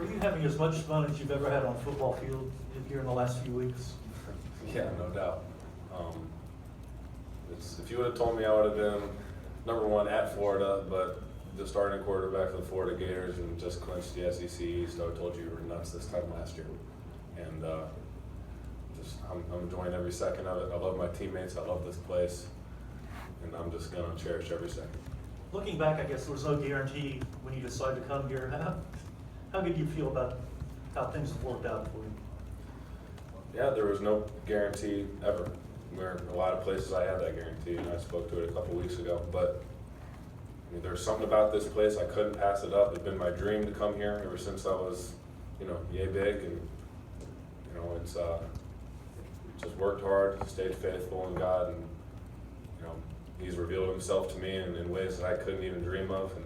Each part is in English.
Are you having as much fun as you've ever had on a football field here in the last few weeks? Yeah, no doubt. If you would have told me I would have been number one at Florida, but the starting quarterback for the Florida Gators and just clinched the SEC East, I would have told you were nuts this time last year. And I'm enjoying every second of it. I love my teammates. I love this place. And I'm just going to cherish every second. Looking back, I guess there was no guarantee when you decided to come here. How did you feel about how things have worked out for you? Yeah, there was no guarantee ever. Where a lot of places I had that guarantee, and I spoke to it a couple weeks ago. But I mean, there's something about this place I couldn't pass it up. It's been my dream to come here ever since I was, yay big, and it's just worked hard, stayed faithful in God, and He's revealed Himself to me in ways that I couldn't even dream of. And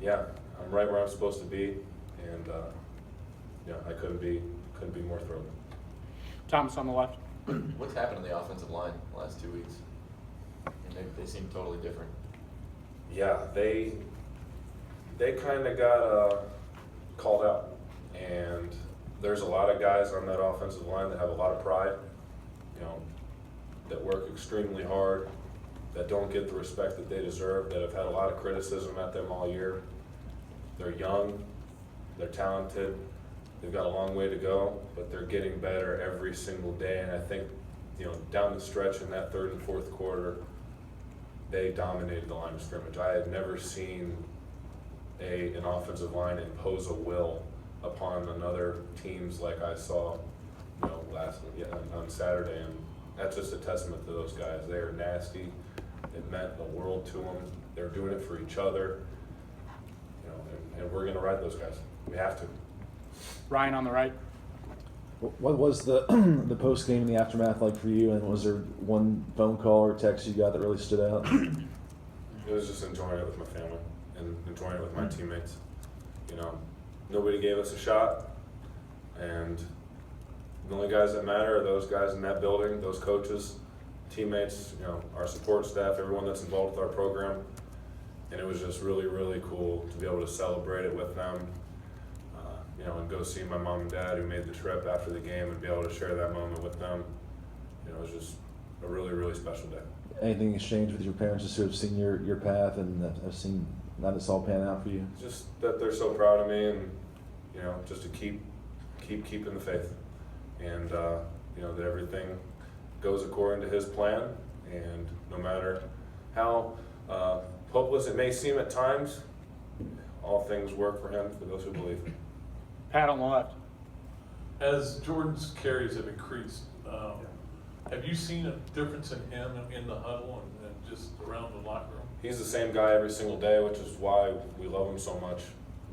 yeah, I'm right where I'm supposed to be, and I couldn't be more thrilled. Thomas on the left. What's happened to the offensive line the last 2 weeks? They seem totally different. Yeah, they kind of got called out, and there's a lot of guys on that offensive line that have a lot of pride, that work extremely hard, that don't get the respect that they deserve, that have had a lot of criticism at them all year. They're young, they're talented, they've got a long way to go, but they're getting better every single day. And I think, down the stretch in that third and fourth quarter, they dominated the line of scrimmage. I had never seen an offensive line impose a will upon another teams like I saw, on Saturday. And that's just a testament to those guys. They are nasty. It meant the world to them. They're doing it for each other. And we're going to ride those guys. We have to. Ryan on the right. What was the the post game and the aftermath like for you? And was there one phone call or text you got that really stood out? It was just enjoying it with my family and enjoying it with my teammates. Nobody gave us a shot, and the only guys that matter are those guys in that building, those coaches, teammates, our support staff, everyone that's involved with our program. And it was just really, really cool to be able to celebrate it with them, and go see my mom and dad who made the trip after the game and be able to share that moment with them. It was just a really, really special day. Anything exchanged with your parents just who have seen your path and have seen how this all pan out for you? Just that they're so proud of me, and just to keep keeping the faith, and that everything goes according to His plan, and no matter how hopeless it may seem at times, all things work for Him for those who believe. Pat on the left. As Jordan's carries have increased, have you seen a difference in him in the huddle and just around the locker room? He's the same guy every single day, which is why we love him so much.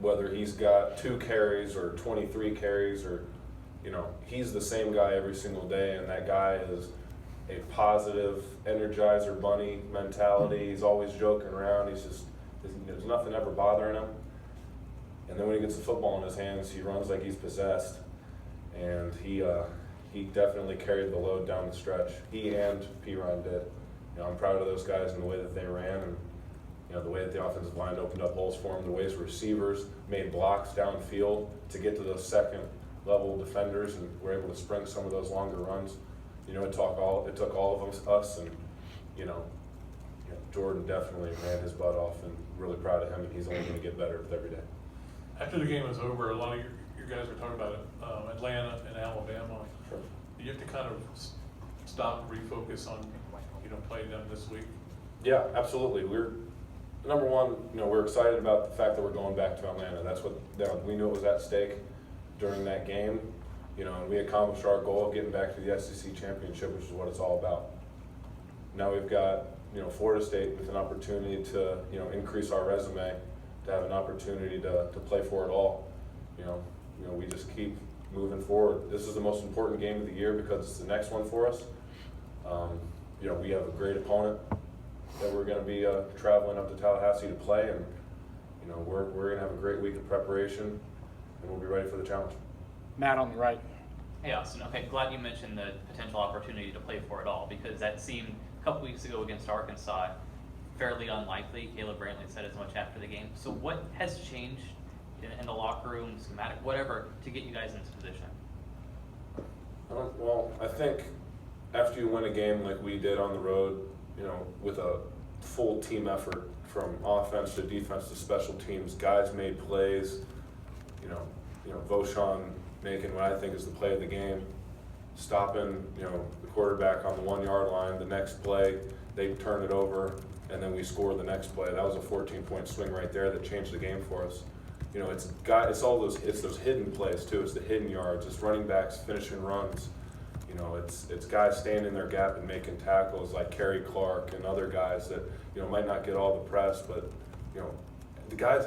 Whether he's got 2 carries or 23 carries or, he's the same guy every single day, and that guy is a positive energizer bunny mentality. He's always joking around. There's nothing ever bothering him. And then when he gets the football in his hands, he runs like he's possessed. And he definitely carried the load down the stretch. He and P-Ron did. I'm proud of those guys and the way that they ran, and the way that the offensive line opened up holes for them, the ways receivers made blocks downfield to get to those second level defenders and were able to spring some of those longer runs. It took all of us, and Jordan definitely ran his butt off, and really proud of him, and he's only going to get better with every day. After the game was over, a lot of your guys were talking about it, Atlanta and Alabama. Sure. Do you have to kind of stop and refocus on playing them this week? Yeah, absolutely. We're number one. We're excited about the fact that we're going back to Atlanta. That's what we knew it was at stake during that game. And we accomplished our goal of getting back to the SEC championship, which is what it's all about. Now we've got Florida State with an opportunity to increase our resume, to have an opportunity to play for it all. We just keep moving forward. This is the most important game of the year because it's the next one for us. We have a great opponent that we're going to be traveling up to Tallahassee to play, and we're going to have a great week of preparation, and we'll be ready for the challenge. Matt on the right. Hey, Austin. Okay, glad you mentioned the potential opportunity to play for it all, because that seemed a couple weeks ago against Arkansas fairly unlikely. Caleb Brantley said as much after the game. So what has changed in the locker room, schematic, whatever, to get you guys in this position? Well, I think after you win a game like we did on the road, with a full team effort from offense to defense to special teams, guys made plays, Voshan making what I think is the play of the game, stopping, the quarterback on the 1 yard line. The next play, they turn it over, and then we score the next play. That was a 14-point swing right there that changed the game for us. It's all those hidden plays too. It's the hidden yards. It's running backs finishing runs. It's guys staying in their gap and making tackles like Kerry Clark and other guys that might not get all the press, but the guys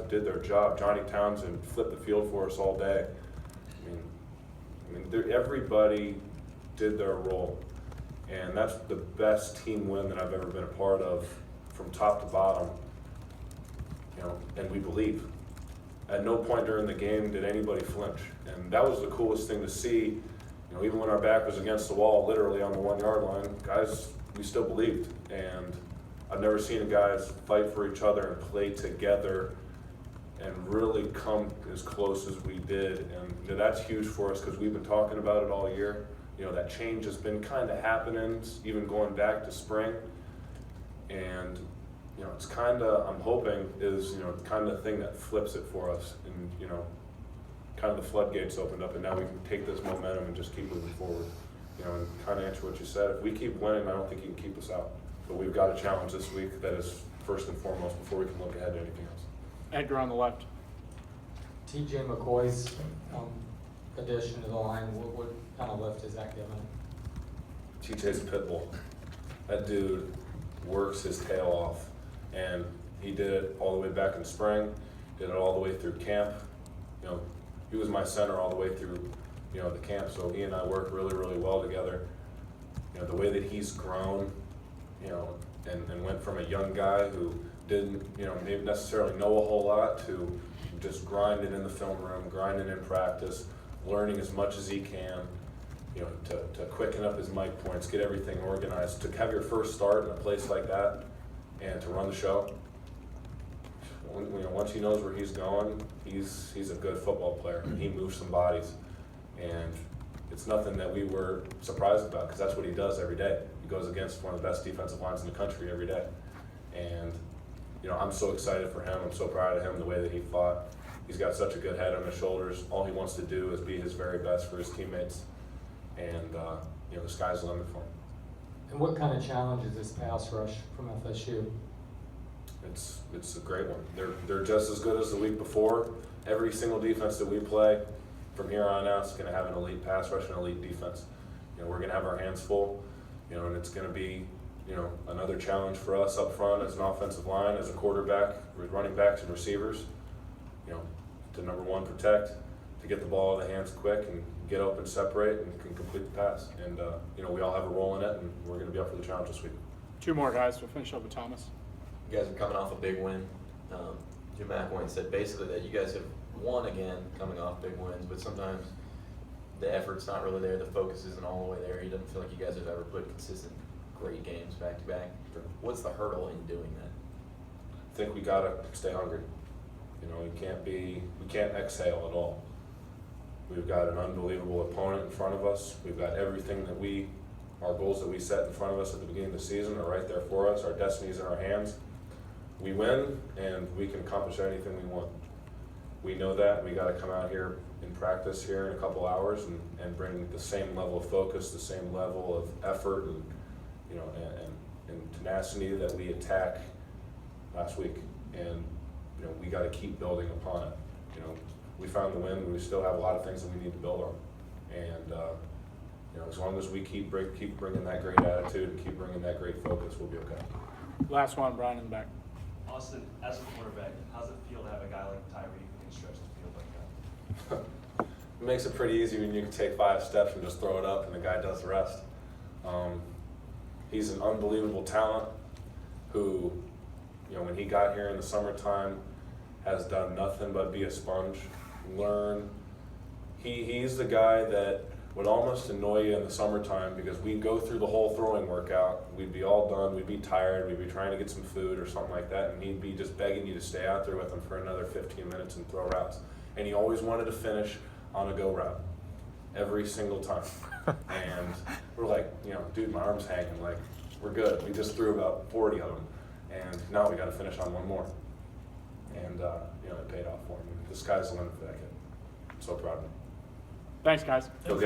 did their job. Johnny Townsend flipped the field for us all day. Everybody did their role, and that's the best team win that I've ever been a part of, from top to bottom. And we believe. At no point during the game did anybody flinch, and that was the coolest thing to see. Even when our back was against the wall, literally on the 1 yard line, guys, we still believed. And I've never seen guys fight for each other and play together and really come as close as we did. And that's huge for us because we've been talking about it all year. That change has been kind of happening, even going back to spring. And it's kind of, I'm hoping, is kind of the thing that flips it for us. And kind of the floodgates opened up, and now we can take this momentum and just keep moving forward. And kind of answer what you said. If we keep winning, I don't think you can keep us out. But we've got a challenge this week that is first and foremost before we can look ahead to anything else. Edgar on the left. TJ McCoy's addition to the line, what kind of lift is that giving? TJ's a pit bull. That dude works his tail off, and he did it all the way back in spring, did it all the way through camp. He was my center all the way through, the camp, so he and I worked really, really well together. The way that he's grown, and went from a young guy who didn't, maybe necessarily know a whole lot to just grinding in the film room, grinding in practice, learning as much as he can, to quicken up his mic points, get everything organized, to have your first start in a place like that and to run the show. Once he knows where he's going, he's a good football player. He moves some bodies, and it's nothing that we were surprised about because that's what he does every day. He goes against one of the best defensive lines in the country every day, and I'm so excited for him. I'm so proud of him, the way that he fought. He's got such a good head on his shoulders. All he wants to do is be his very best for his teammates, and the sky's the limit for him. And what kind of challenge is this pass rush from FSU? It's a great one. They're just as good as the week before. Every single defense that we play from here on out is going to have an elite pass rush and elite defense. We're going to have our hands full, and it's going to be another challenge for us up front as an offensive line, as a quarterback, with running backs and receivers. To number one, protect, to get the ball in the hands quick and get open, separate, and can complete the pass. And we all have a role in it, and we're going to be up for the challenge this week. Two more guys. We'll finish up with Thomas. You guys are coming off a big win. Jim McElwain said basically that you guys have won again coming off big wins, but sometimes the effort's not really there, the focus isn't all the way there. He doesn't feel like you guys have ever put consistent great games back to back. What's the hurdle in doing that? I think we gotta stay hungry. We can't exhale at all. We've got an unbelievable opponent in front of us. We've got everything that our goals that we set in front of us at the beginning of the season are right there for us. Our destiny's in our hands. We win, and we can accomplish anything we want. We know that. We got to come out here in practice here in a couple hours and bring the same level of focus, the same level of effort, and tenacity that we attacked last week. And we got to keep building upon it. We found the win, but we still have a lot of things that we need to build on. And as long as we keep bringing that great attitude and keep bringing that great focus, we'll be okay. Last one, Brian in the back. Austin, as a quarterback, how's it feel to have a guy like Tyree who can stretch the field like that? It makes it pretty easy when you can take 5 steps and just throw it up and the guy does the rest. He's an unbelievable talent who, when he got here in the summertime, has done nothing but be a sponge, learn. He's the guy that would almost annoy you in the summertime because we'd go through the whole throwing workout, we'd be all done, we'd be tired, we'd be trying to get some food or something like that, and he'd be just begging you to stay out there with him for another 15 minutes and throw routes. And he always wanted to finish on a go route, every single time. And we're like, you know, dude, my arm's hanging, like, we're good. We just threw about 40 of them, and now we gotta finish on one more. And, you know, it paid off for him. The sky's the limit for that kid. I'm so proud of him. Thanks, guys. Go